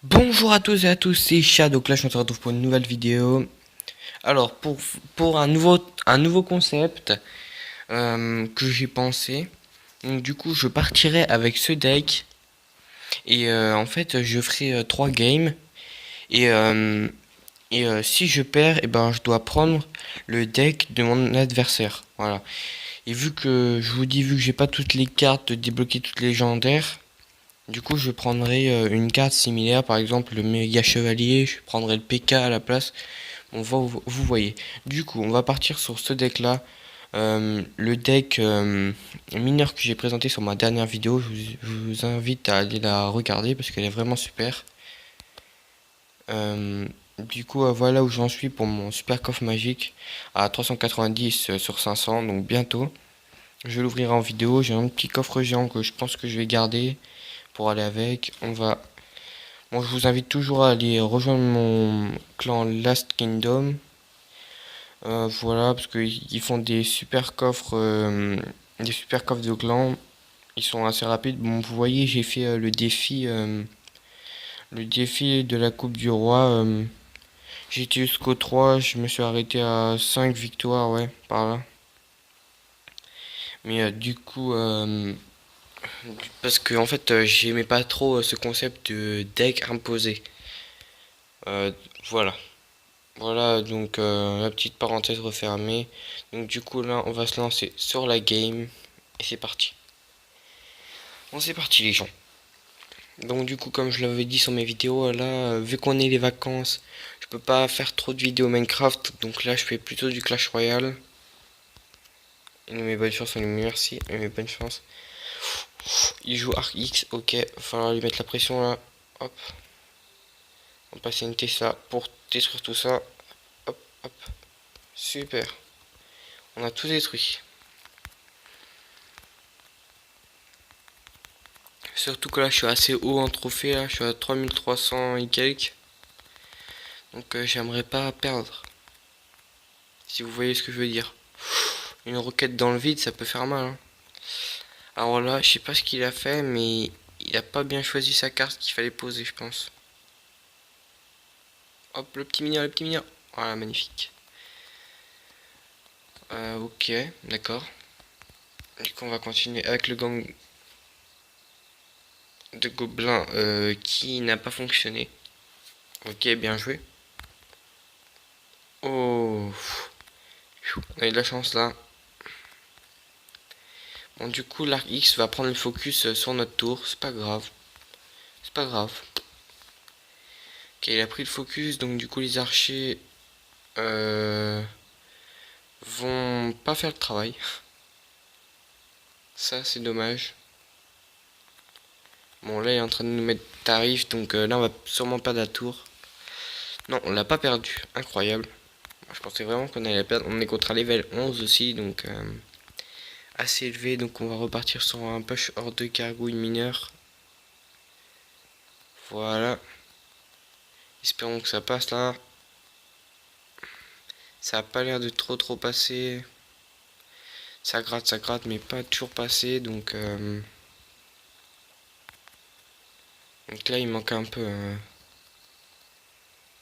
Bonjour à tous et à tous, c'est Chad, donc là je me retrouve pour une nouvelle vidéo. Alors pour un nouveau concept que j'ai pensé, donc du coup je partirai avec ce deck et en fait je ferai 3 games et si je perds, et ben je dois prendre le deck de mon adversaire. Voilà. Et vu que je vous dis, vu que j'ai pas toutes les cartes de débloquer toutes les légendaires, du coup je prendrai une carte similaire, par exemple le méga chevalier, je prendrai le PK à la place. Vous voyez. Du coup, on va partir sur ce deck là. Le deck mineur que j'ai présenté sur ma dernière vidéo. Je vous invite à aller la regarder parce qu'elle est vraiment super. Du coup, voilà où j'en suis pour mon super coffre magique à 390 sur 500. Donc bientôt, je l'ouvrirai en vidéo. J'ai un petit coffre géant que je pense que je vais garder pour aller avec. Bon, je vous invite toujours à aller rejoindre mon clan Last Kingdom. Voilà, parce qu'ils font des super coffres de clan. Ils sont assez rapides. Bon, vous voyez, j'ai fait le défi de la Coupe du Roi. J'ai été jusqu'au 3, je me suis arrêté à 5 victoires, ouais, par là. Mais du coup, parce que en fait, j'aimais pas trop ce concept de deck imposé. Euh, voilà. Voilà, donc la petite parenthèse refermée. Donc du coup là, on va se lancer sur la game. Et c'est parti. Bon, c'est parti les gens. Donc du coup, comme je l'avais dit sur mes vidéos, là, vu qu'on est les vacances, je peux pas faire trop de vidéos Minecraft. Donc là, je fais plutôt du Clash Royale. Et mes bonnes chances, on lui merci. Et mes bonnes chances. Il joue Arc X, ok. Il va falloir lui mettre la pression là. Hop. On va passer une Tesla pour détruire tout ça. Hop, hop. Super. On a tout détruit. Surtout que là, je suis assez haut en trophée. Là, je suis à 3300 et quelques. Donc, j'aimerais pas perdre. Si vous voyez ce que je veux dire. Une roquette dans le vide, ça peut faire mal. Hein. Alors là, je sais pas ce qu'il a fait, mais il a pas bien choisi sa carte qu'il fallait poser, je pense. Hop, le petit mineur, le petit mineur. Voilà, magnifique. Ok, d'accord. Du coup, on va continuer avec le gang de gobelins qui n'a pas fonctionné. Ok, bien joué. Oh, on a eu de la chance là. Bon, du coup, l'arc X va prendre le focus sur notre tour. C'est pas grave. C'est pas grave. Ok, il a pris le focus. Donc, du coup, les archers vont pas faire le travail. Ça, c'est dommage. Bon, là, il est en train de nous mettre tarif. Donc, là, on va sûrement perdre la tour. Non, on l'a pas perdu. Incroyable. Je pensais vraiment qu'on allait la perdre. On est contre un level 11 aussi. Donc, assez élevé. Donc, on va repartir sur un push hors de gargouille mineur. Voilà. Espérons que ça passe là. Ça a pas l'air de trop passer. Ça gratte, mais pas toujours passé. Donc là, il manque un peu.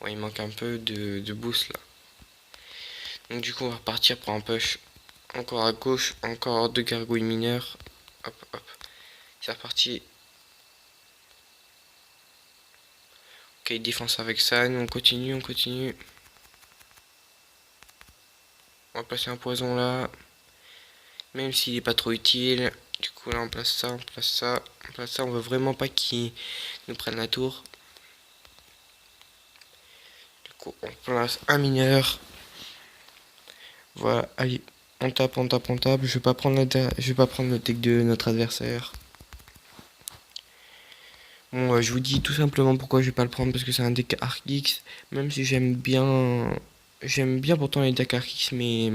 Ouais, il manque un peu de boost là. Donc du coup, on va repartir pour un push. Encore à gauche, encore deux gargouilles mineures. Hop, hop. C'est reparti. Ok, défense avec ça. Nous, on continue, on continue. On va placer un poison là. Même s'il est pas trop utile. Du coup, là, on place ça, on place ça, on place ça. On veut vraiment pas qu'il nous prenne la tour. Du coup, on place un mineur. Voilà, allez. On tape, on tape, on tape. Je vais pas prendre le deck de notre adversaire. Bon, je vous dis tout simplement pourquoi je vais pas le prendre, parce que c'est un deck Arc-X. Même si j'aime bien pourtant les decks Arc-X, mais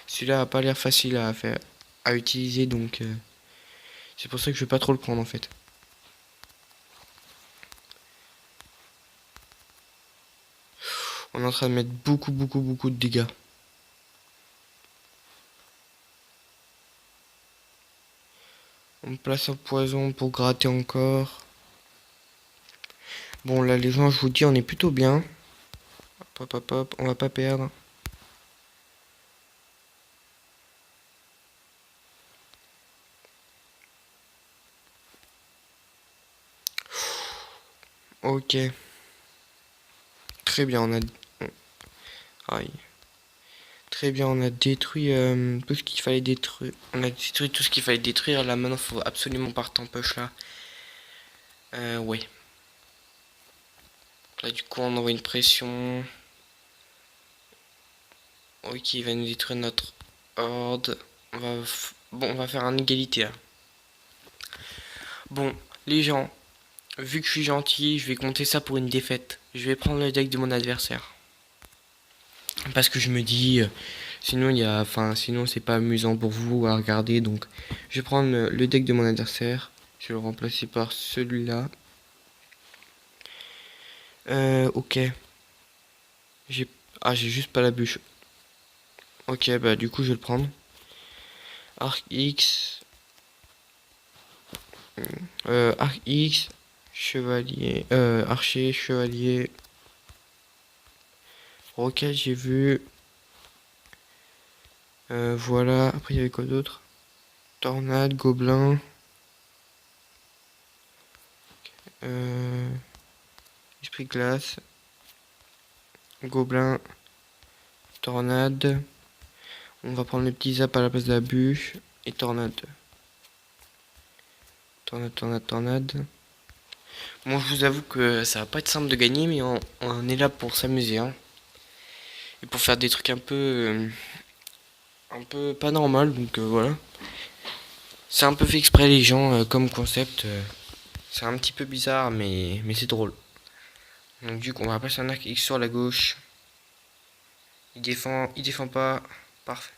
celui-là a pas l'air facile à faire, à utiliser, donc c'est pour ça que je vais pas trop le prendre en fait. On est en train de mettre beaucoup de dégâts. On place un poison pour gratter encore. Bon, là, les gens, je vous dis, on est plutôt bien. Hop, on va pas perdre. Ok. Très bien, on a... Aïe. Très bien, on a détruit tout ce qu'il fallait détruire. On a détruit tout ce qu'il fallait détruire. Là, maintenant, faut absolument partir en push, là. Ouais. Là, du coup, on envoie une pression. Ok, il va nous détruire notre horde. Bon, on va faire un égalité, là. Bon, les gens, vu que je suis gentil, je vais compter ça pour une défaite. Je vais prendre le deck de mon adversaire. Parce que je me dis, sinon sinon c'est pas amusant pour vous à regarder. Donc, je vais prendre le deck de mon adversaire. Je vais le remplacer par celui-là. Ok. J'ai, j'ai juste pas la bûche. Ok, bah du coup je vais le prendre. Arc X. Arc X. Chevalier. Archer, chevalier. Roquette, j'ai vu. Voilà. Après, il y avait quoi d'autre? Tornade, gobelin. Esprit glace. Gobelin. Tornade. On va prendre le petit zap à la place de la bûche. Et tornade. Tornade. Bon, je vous avoue que ça va pas être simple de gagner, mais on est là pour s'amuser, hein. Et pour faire des trucs un peu pas normal, donc voilà. C'est un peu fait exprès les gens comme concept. C'est un petit peu bizarre, mais c'est drôle. Donc du coup, on va passer un arc X sur la gauche. Il défend pas. Parfait.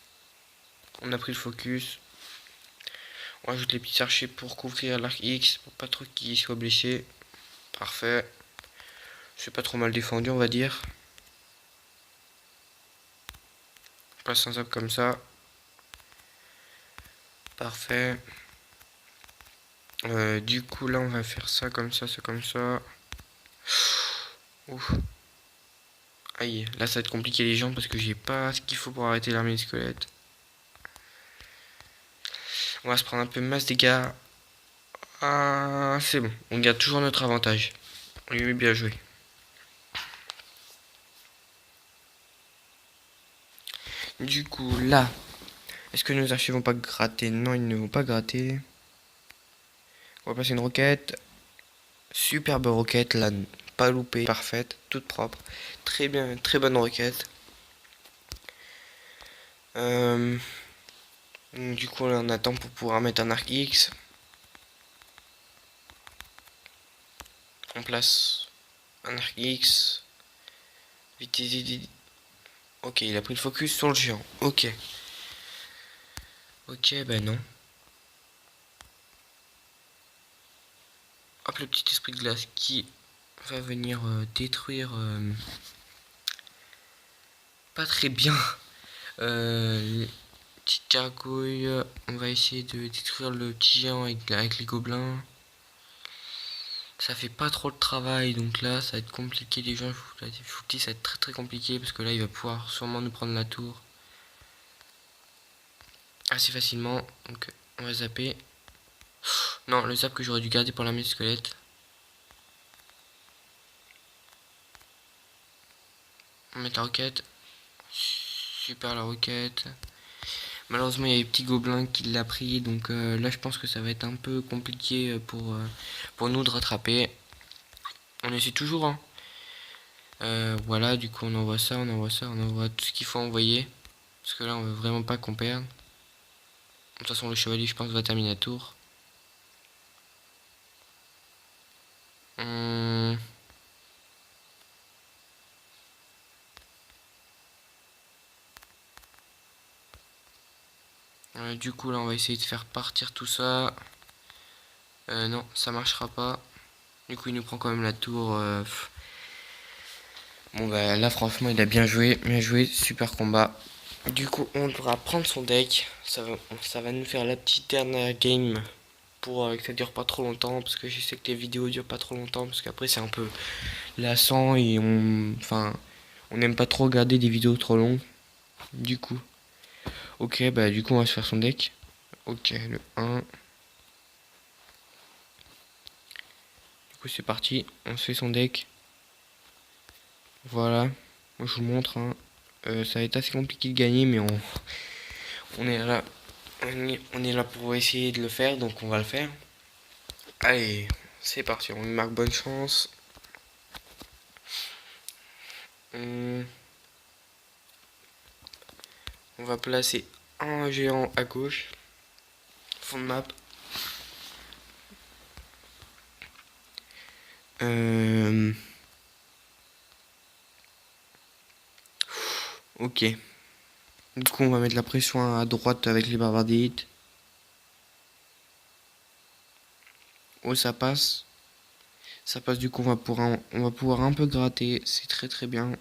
On a pris le focus. On rajoute les petits archers pour couvrir l'arc X, pour pas trop qu'il soit blessé. Parfait. C'est pas trop mal défendu, on va dire. On place un zap comme ça. Parfait. Du coup, là, on va faire ça comme ça, c'est comme ça. Ouf. Aïe, là, ça va être compliqué les gens parce que j'ai pas ce qu'il faut pour arrêter l'armée des squelettes. On va se prendre un peu masse dégâts. Ah, c'est bon. On garde toujours notre avantage. On lui met bien joué. Du coup, là, est-ce que nos archers vont pas gratter? Non, ils ne vont pas gratter. On va passer une roquette. Superbe roquette, là, pas loupée, parfaite, toute propre. Très bien, très bonne roquette. Du coup, là, on attend pour pouvoir mettre un arc X. On place un arc X. Vite, vite, vite. Ok, il a pris le focus sur le géant. Ok. Ok, ben non. Hop, le petit esprit de glace qui va venir détruire pas très bien petite gargouille. On va essayer de détruire le petit géant avec les gobelins. Ça fait pas trop le travail, donc là ça va être compliqué. Les gens, je vous dis, ça va être très compliqué parce que là il va pouvoir sûrement nous prendre la tour assez facilement. Donc on va zapper. Non, le zap que j'aurais dû garder pour l'armée de squelette. On met la roquette. Super la roquette. Malheureusement, il y a les petits gobelins qui l'a pris, donc là je pense que ça va être un peu compliqué pour nous de rattraper. On essaie toujours, hein. Voilà, du coup on envoie ça, on envoie tout ce qu'il faut envoyer. Parce que là on veut vraiment pas qu'on perde. De toute façon le chevalier je pense va terminer la tour. Du coup là on va essayer de faire partir tout ça. Non, ça marchera pas. Du coup il nous prend quand même la tour. Bon bah là franchement il a bien joué, super combat. Du coup on devra prendre son deck, ça va nous faire la petite dernière game pour que ça dure pas trop longtemps parce que je sais que les vidéos durent pas trop longtemps parce qu'après c'est un peu lassant et on n'aime pas trop regarder des vidéos trop longues. Du coup, ok bah du coup on va se faire son deck. Ok le 1. Du coup c'est parti, on se fait son deck. Voilà, moi je vous montre hein. Ça va être assez compliqué de gagner mais on est là. On est là pour essayer de le faire donc on va le faire. Allez, c'est parti, on lui marque bonne chance. On va placer un géant à gauche. Fond de map. Ok. Du coup, on va mettre la pression à droite avec les barbares d'élite. Oh, ça passe. Ça passe, du coup, on va pouvoir un peu gratter. C'est très très bien.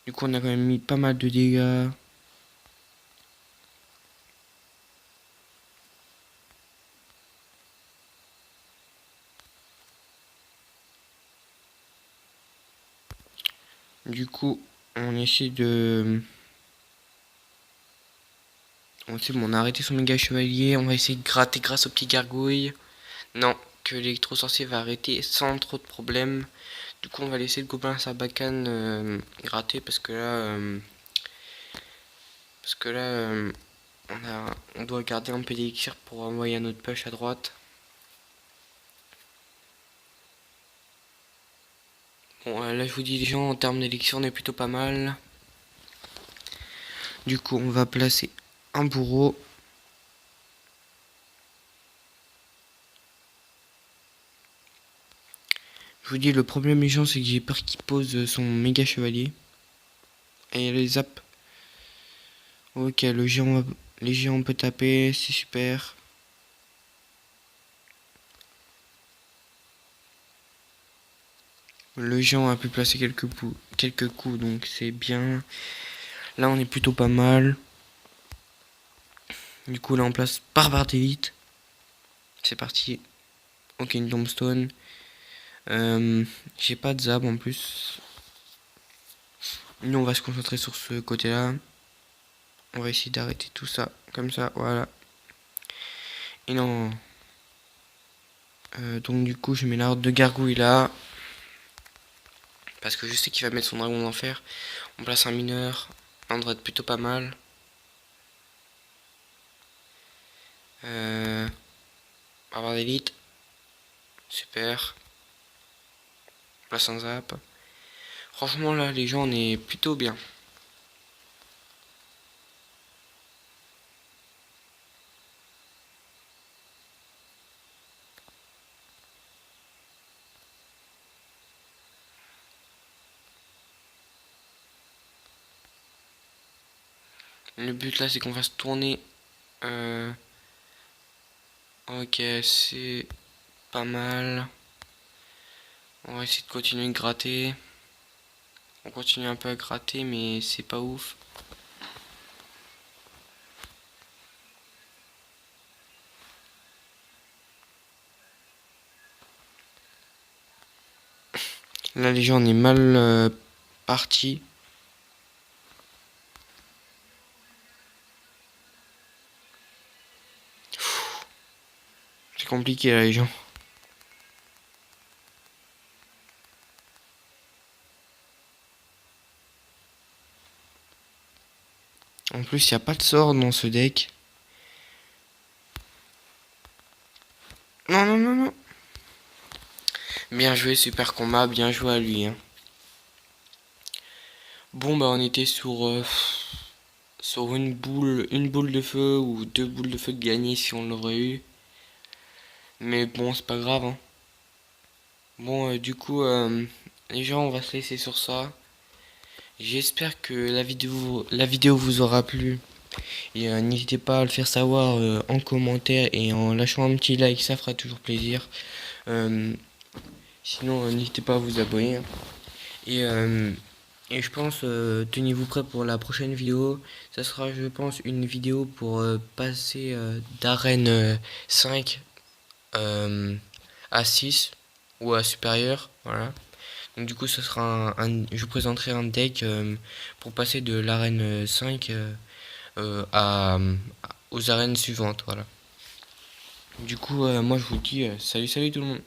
Du coup, on a quand même mis pas mal de dégâts. Du coup, on essaie de... on a arrêté son méga chevalier. On va essayer de gratter grâce aux petits gargouilles. Non, que l'électro-sorcier va arrêter sans trop de problèmes. Du coup, on va laisser le gobelin Sarbacane gratter parce que là on doit garder un peu d'élixir pour envoyer un autre push à droite. Bon, là je vous dis les gens, en termes d'élixir, on est plutôt pas mal. Du coup, on va placer un bourreau. Je vous dis, le problème des gens, c'est que j'ai peur qu'il pose son méga chevalier. Et les zap. Ok, les géants on peut taper, c'est super. Le géant a pu placer quelques coups, donc c'est bien. Là, on est plutôt pas mal. Du coup, là, on place barbare d'élite. C'est parti. Ok, une tombstone. J'ai pas de zap en plus. Nous, on va se concentrer sur ce côté-là. On va essayer d'arrêter tout ça. Comme ça, voilà. Et non. Donc, du coup, je mets l'arbre de gargouille là. Parce que je sais qu'il va mettre son dragon d'enfer. On place un mineur. On devrait être plutôt pas mal. Barbare d'élite. Super. On place un zap. Franchement, là, les gens, on est plutôt bien. Le but là, c'est qu'on fasse tourner. Ok, c'est pas mal. On va essayer de continuer de gratter. On continue un peu à gratter, mais c'est pas ouf. Là, les gens, on est mal parti. C'est compliqué là, les gens. En plus, il n'y a pas de sort dans ce deck. Non, non, non, non. Bien joué, super combat, bien joué à lui. Hein. Bon, bah, on était sur une boule de feu ou deux boules de feu de gagner si on l'aurait eu. Mais bon, c'est pas grave. Hein. Bon, du coup, les gens, on va se laisser sur ça. J'espère que la vidéo vous aura plu. Et n'hésitez pas à le faire savoir en commentaire et en lâchant un petit like, ça fera toujours plaisir. Euh, Sinon, n'hésitez pas à vous abonner, hein. Et, euh, et je pense, tenez-vous prêts pour la prochaine vidéo. Ça sera, je pense, une vidéo pour passer d'arène 5 à 6 ou à supérieur. Voilà. Donc du coup, ce sera je vous présenterai un deck pour passer de l'arène 5 aux arènes suivantes. Voilà. Du coup, moi je vous dis salut salut tout le monde.